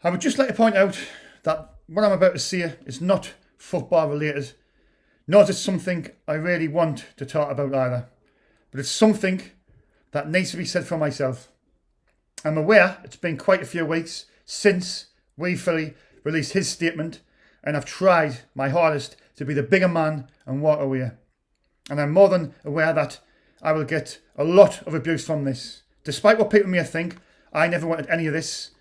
I would just like to point out that what I'm about to say is not football related, nor is it something I really want to talk about either, but it's something that needs to be said for myself. I'm aware it's been quite a few weeks since Wee Philly released his statement, and I've tried my hardest to be the bigger man and walk away. And I'm more than aware that I will get a lot of abuse from this. Despite what people may think, I never wanted any of this.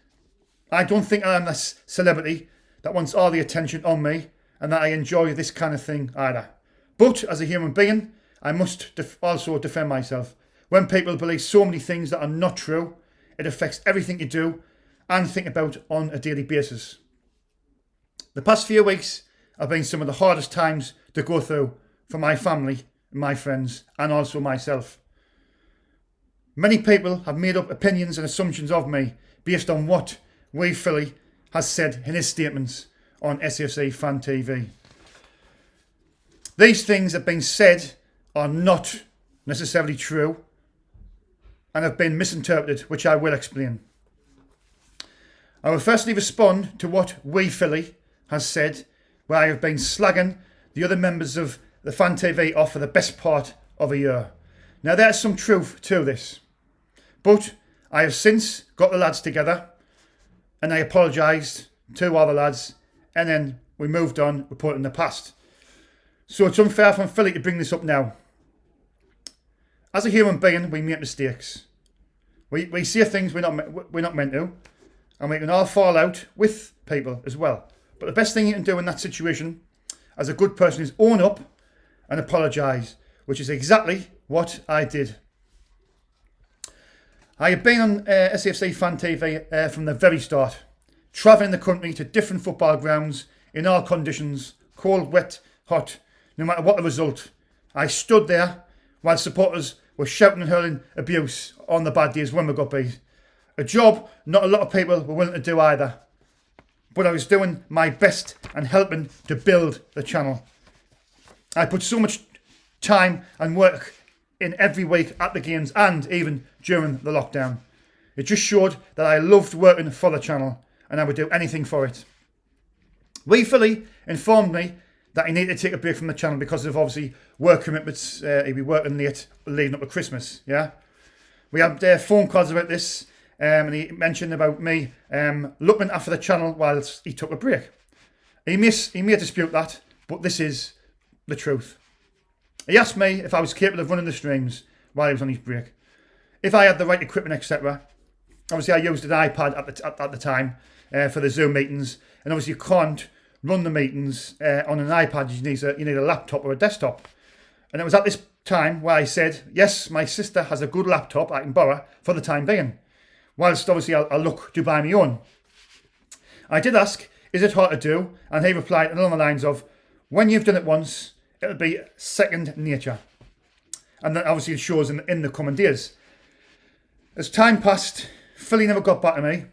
I don't think I am this celebrity that wants all the attention on me and that I enjoy this kind of thing either. But as a human being, I must also defend myself. When people believe so many things that are not true, it affects everything you do and think about on a daily basis. The past few weeks have been some of the hardest times to go through for my family, my friends, and also myself. Many people have made up opinions and assumptions of me based on what Wee Philly has said in his statements on SAFC Fan TV. These things have been said are not necessarily true and have been misinterpreted, which I will explain. I will firstly respond to what Wee Philly has said, where I have been slagging the other members of the Fan TV off for the best part of a year. Now there's some truth to this, but I have since got the lads together and I apologised to all the lads, and then we moved on, we put it in the past. So it's unfair from Philly to bring this up now. As a human being, we make mistakes. We say things we're not meant to, and we can all fall out with people as well. But the best thing you can do in that situation, as a good person, is own up and apologise, which is exactly what I did. I have been on SAFC Fan TV from the very start, travelling the country to different football grounds in all conditions, cold, wet, hot, no matter what the result. I stood there while supporters were shouting and hurling abuse on the bad days when we got beat. A job not a lot of people were willing to do either. But I was doing my best and helping to build the channel. I put so much time and work in every week at the games and even during the lockdown. It just showed that I loved working for the channel and I would do anything for it. Wee Philly informed me that he needed to take a break from the channel because of obviously work commitments. He'd be working late leading up to Christmas. Yeah, we had phone calls about this, and he mentioned about me looking after the channel whilst he took a break. He may dispute that, but this is the truth. He asked me if I was capable of running the streams while he was on his break, if I had the right equipment, etc. Obviously, I used an iPad at the time for the Zoom meetings, and obviously you can't run the meetings on an iPad. You need a laptop or a desktop. And it was at this time where I said, yes, my sister has a good laptop I can borrow for the time being, whilst obviously I'll look to buy my own. I did ask, is it hard to do? And he replied along the lines of, when you've done it once, it'll be second nature. And that obviously it shows in the coming days. As time passed, Philly never got back to me.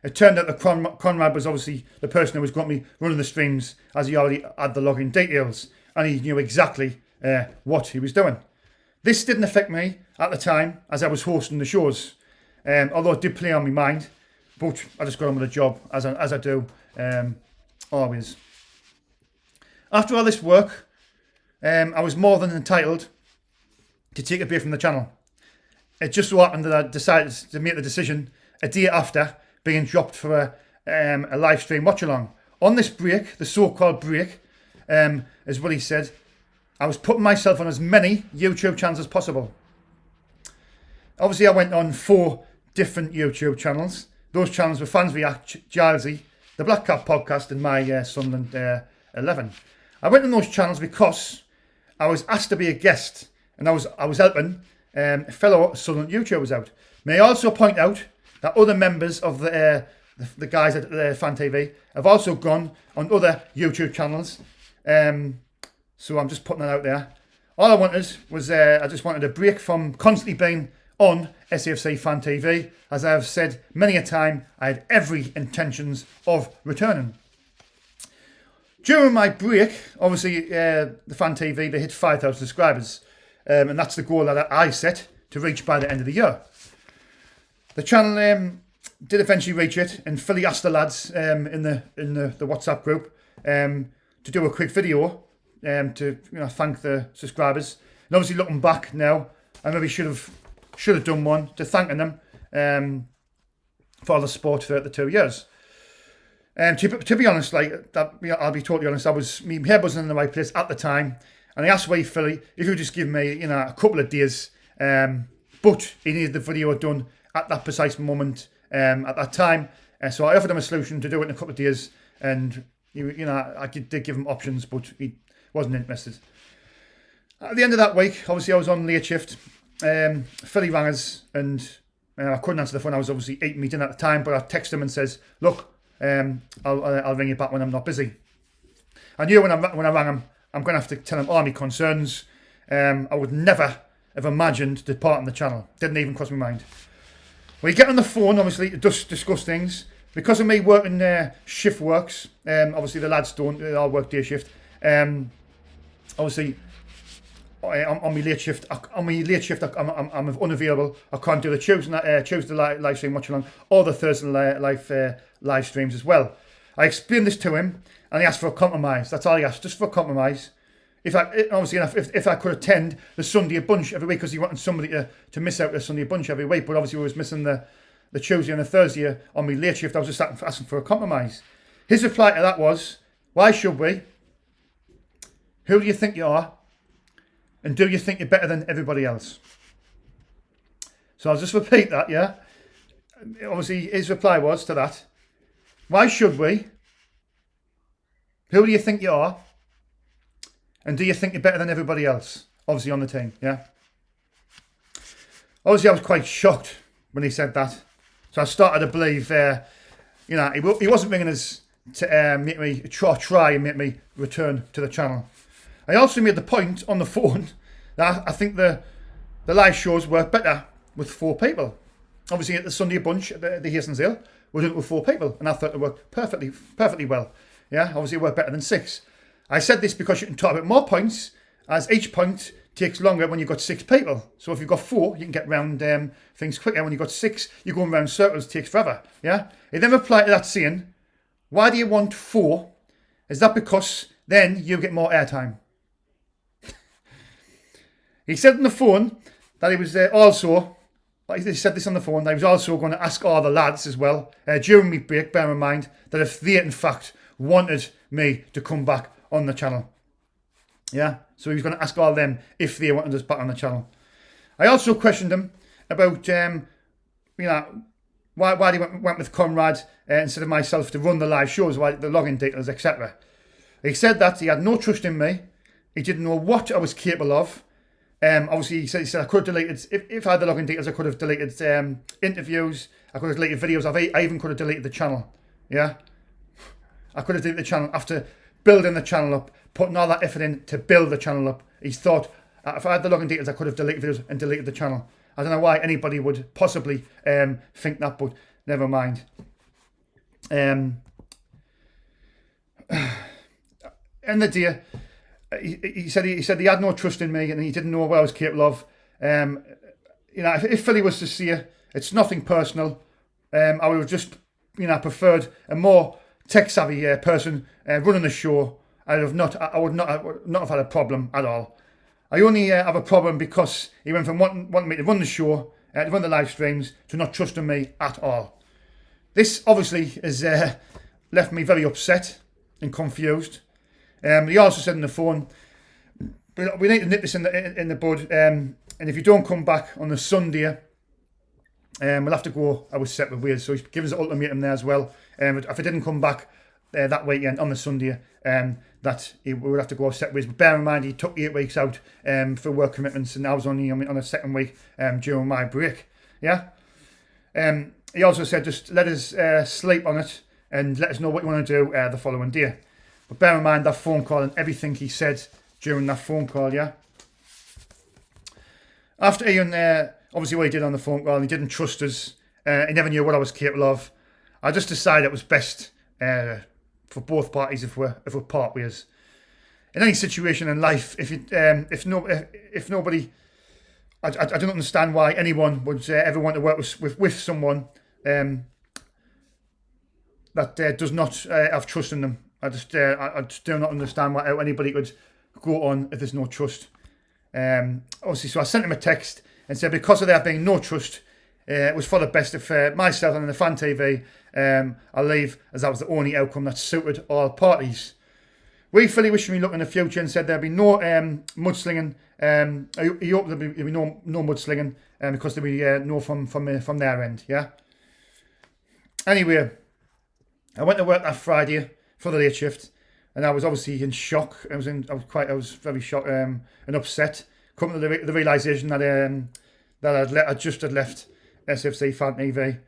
It turned out that Conrad was obviously the person who was going to be running the streams, as he already had the login details and he knew exactly what he was doing. This didn't affect me at the time as I was hosting the shows, although it did play on my mind, but I just got on with the job as I do always. After all this work, I was more than entitled to take a break from the channel. It just so happened that I decided to make the decision a day after being dropped for a live stream watch along. On this break, the so-called break, is what he said, I was putting myself on as many YouTube channels as possible. Obviously, I went on 4 different YouTube channels. Those channels were Fans React, Gilesy, the Black Cat Podcast, and my Sunderland 11. I went on those channels because I was asked to be a guest, and I was helping fellow Sunderland YouTubers out. May I also point out that other members of the guys at the Fan TV have also gone on other YouTube channels. So I'm just putting that out there. All I wanted was I just wanted a break from constantly being on SAFC Fan TV. As I have said many a time, I had every intentions of returning. During my break, obviously the Fan TV, they hit 5,000 subscribers. And that's the goal that I set to reach by the end of the year. The channel did eventually reach it, and Philly asked the lads in the WhatsApp group to do a quick video to thank the subscribers. And obviously looking back now, I maybe should have done one to thanking them for the support throughout the 2 years. To be honest, like that, I'll be totally honest. My head wasn't in the right place at the time, and I asked Philly if he would just give me a couple of days. But he needed the video done at that precise moment at that time. So I offered him a solution to do it in a couple of days, and I did give him options, but he wasn't interested. At the end of that week, obviously I was on late shift. Philly rang us, and I couldn't answer the phone. I was obviously eating my dinner at the time, but I texted him and says, "Look, I'll ring you back when I'm not busy." I knew when I rang him, I'm going to have to tell him all my concerns. I would never have imagined departing the channel. Didn't even cross my mind. We get on the phone, obviously, to discuss things. Because of me working shift works, obviously the lads don't, they all work day shift. Obviously, on my late shift, I'm unavailable. I can't do the Tuesday live stream watch along, or the Thursday live streams as well. I explained this to him, and he asked for a compromise. That's all he asked, just for a compromise. If I could attend the Sunday bunch every week, because he wanted somebody to miss out the Sunday bunch every week, but obviously we was missing the Tuesday and the Thursday on my late shift. I was just asking for a compromise. His reply to that was, "Why should we? Who do you think you are? And do you think you're better than everybody else?" So I'll just repeat that, yeah? Obviously his reply was to that, "Why should we? Who do you think you are? And do you think you're better than everybody else?" Obviously on the team, yeah? Obviously I was quite shocked when he said that. So I started to believe, he wasn't ringing us to make me try and make me return to the channel. I also made the point on the phone that I think the live shows work better with 4 people. Obviously at the Sunday bunch at the Hastings Hill, we're doing it with 4 people, and I thought it worked perfectly well. Yeah, obviously it worked better than 6. I said this because you can talk about more points, as each point takes longer when you've got 6 people. So if you've got 4, you can get round things quicker. When you've got 6, you're going round circles, it takes forever. Yeah. He then replied to that saying, "Why do you want 4? Is that because then you get more airtime?" He said on the phone that he was also, he said this on the phone, that he was also going to ask all the lads as well, during my break, bear in mind, that if they in fact wanted me to come back on the channel. Yeah, so he was going to ask all them if they wanted us back on the channel. I also questioned him about, why they went with Conrad instead of myself to run the live shows, why the login details, etc. He said that he had no trust in me. He didn't know what I was capable of. Obviously, he said I could have deleted, if I had the login details, I could have deleted interviews, I could have deleted videos, I even could have deleted the channel. Yeah, I could have deleted the channel after building the channel up, putting all that effort in to build the channel up. He thought, if I had the login details, I could have deleted videos and deleted the channel. I don't know why anybody would possibly think that, but never mind. End of the day, he said he had no trust in me and he didn't know what I was capable of. If Philly was to see it, it's nothing personal. I would have just, preferred a more tech-savvy person running the show. I would not have had a problem at all. I only have a problem because he went from wanting me to run the show, to run the live streams, to not trusting me at all. This obviously has left me very upset and confused. He also said on the phone, we need to nip this in the bud, and if you don't come back on the Sunday, we'll have to go our separate ways. So he's given us an ultimatum there as well. If I didn't come back that weekend on the Sunday, that we would have to go our separate ways. But bear in mind, he took 8 weeks out for work commitments, and I was only on the second week during my break. Yeah. He also said, just let us sleep on it and let us know what you want to do the following day. But bear in mind that phone call and everything he said during that phone call, yeah. After Ian, obviously what he did on the phone call, he didn't trust us. He never knew what I was capable of. I just decided it was best for both parties if we're part ways. In any situation in life, if nobody, I don't understand why anyone would ever want to work with someone that does not have trust in them. I just do not understand why anybody could go on if there's no trust. Obviously, so I sent him a text and said because of there being no trust, it was for the best of myself and the Fan TV. I'll leave as that was the only outcome that suited all parties. We fully wish me luck in the future and said there'll be no mudslinging. He hoped there'll be no mudslinging because there'll be no from their end. Yeah. Anyway, I went to work that Friday for the late shift, and I was obviously in shock. I was very shocked and upset, coming to the realization that I just had left SAFC Fan TV.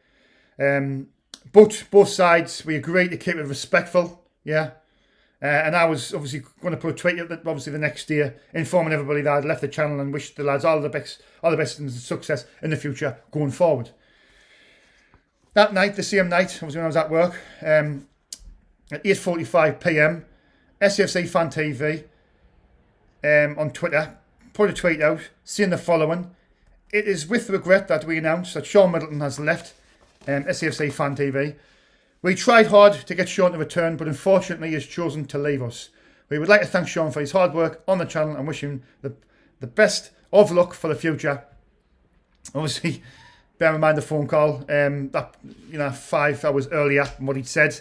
But both sides we agreed to keep it respectful. Yeah. And I was obviously going to put a tweet up obviously the next day informing everybody that I'd left the channel and wished the lads all the best and success in the future going forward. That night, the same night, obviously when I was at work, at 8:45 PM, SAFC Fan TV on Twitter put a tweet out saying the following: "It is with regret that we announce that Sean Middleton has left SAFC Fan TV. We tried hard to get Sean to return, but unfortunately he has chosen to leave us. We would like to thank Sean for his hard work on the channel and wish him the best of luck for the future." Obviously, bear in mind the phone call that 5 hours earlier and what he'd said.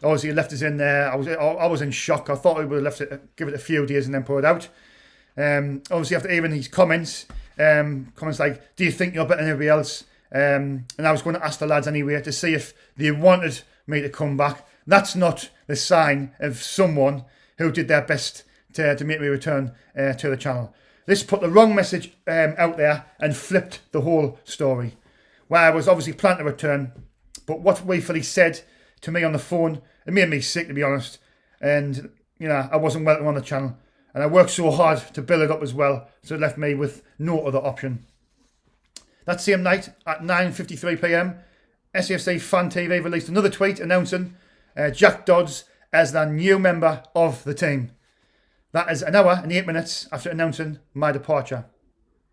Obviously, he left us in there. I was in shock. I thought he would have left it, give it a few days and then put it out. Obviously, after hearing his comments like, "Do you think you're better than everybody else?" And I was going to ask the lads anyway to see if they wanted me to come back. That's not the sign of someone who did their best to make me return to the channel. This put the wrong message out there and flipped the whole story. Where I was obviously planning to return, but what Waverley said to me on the phone, it made me sick, to be honest. And I wasn't welcome on the channel, and I worked so hard to build it up as well, so it left me with no other option. That same night at 9:53 PM, SAFC Fan TV released another tweet announcing Jack Dodds as the new member of the team. That is an hour and 8 minutes after announcing my departure.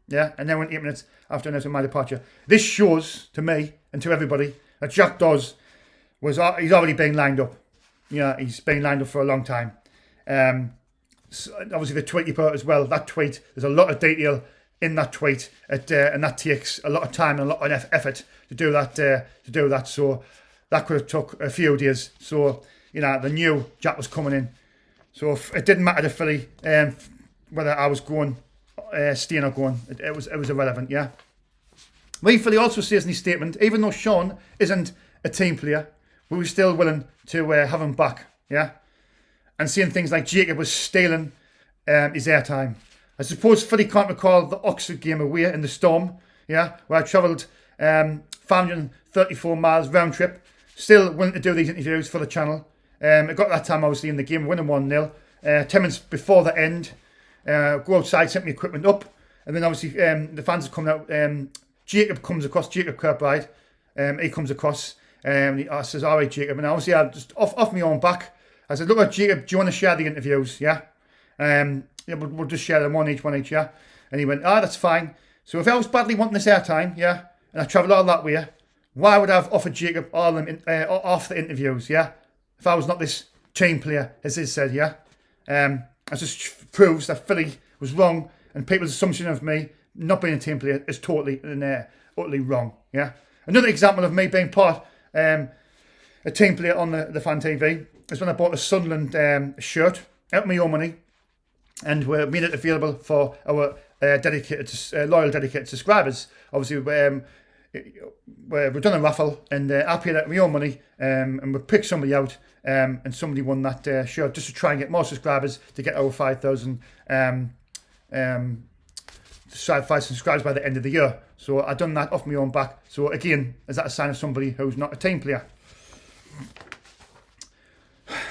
Yeah, an hour and 8 minutes after announcing my departure. This shows to me and to everybody that Jack Dodds he's already been lined up. He's been lined up for a long time. So obviously the tweet you put out as well, that tweet, there's a lot of detail in that tweet, and that takes a lot of time and a lot of effort to do that. So that could have took a few days. So they knew Jack was coming in. So it didn't matter to Philly whether I was going, staying or going. It was irrelevant. Yeah. Philly also says in his statement, even though Sean isn't a team player, we were still willing to have him back. Yeah. And saying things like Jacob was stealing his airtime. I suppose Philly can't recall the Oxford game away in the storm, yeah, where I travelled 534 miles round trip, still willing to do these interviews for the channel. I got that time obviously in the game, winning 1-0. 10 minutes before the end, go outside, set my equipment up, and then obviously the fans are coming out. Jacob comes across, Jacob Kirkbride, he comes across, I says, "All right, Jacob," and obviously I just off my own back. I said, "Look, Jacob, do you want to share the interviews? Yeah. Yeah, we'll just share them one each, yeah." And he went, "That's fine. So if I was badly wanting this airtime, yeah, and I travelled all that way, why would I have offered Jacob all them off the interviews, yeah? If I was not this team player, as he said, yeah." That just proves that Philly was wrong, and people's assumption of me not being a team player is totally and utterly wrong, yeah. Another example of me being part a team player on the Fan TV is when I bought a Sunderland shirt out of my own money. And we made it available for our loyal dedicated subscribers. Obviously, we've done a raffle, and I paid out my own money, and we picked somebody out, and somebody won that shirt just to try and get more subscribers to get our 5,000 subscribers by the end of the year. So I done that off my own back. So again, is that a sign of somebody who's not a team player?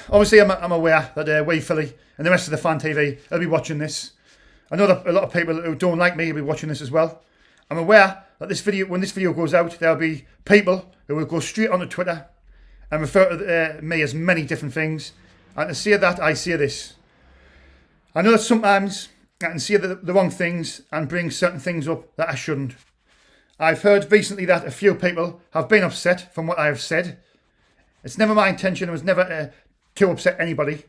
Obviously, I'm aware that we Philly and the rest of the Fan TV will be watching this. I know that a lot of people who don't like me will be watching this as well. I'm aware that when this video goes out, there'll be people who will go straight onto Twitter and refer to me as many different things. And to say that, I say this. I know that sometimes I can say the wrong things and bring certain things up that I shouldn't. I've heard recently that a few people have been upset from what I have said. It's never my intention. It was never to upset anybody.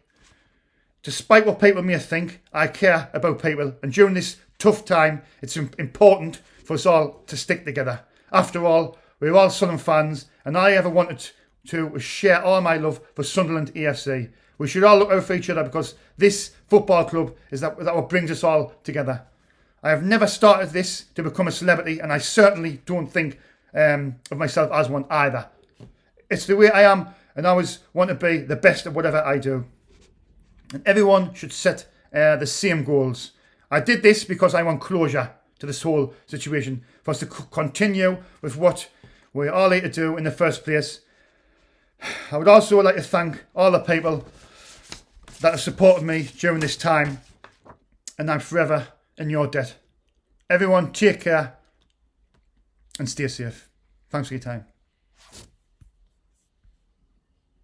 Despite what people may think, I care about people. And during this tough time, it's important for us all to stick together. After all, we're all Sunderland fans, and I ever wanted to share all my love for Sunderland EFC. We should all look out for each other because this football club is that what brings us all together. I have never started this to become a celebrity, and I certainly don't think of myself as one either. It's the way I am, and I always want to be the best at whatever I do. And everyone should set the same goals. I did this because I want closure to this whole situation, for us to continue with what we're all here to do in the first place. I would also like to thank all the people that have supported me during this time, and I'm forever in your debt. Everyone, take care and stay safe. Thanks for your time.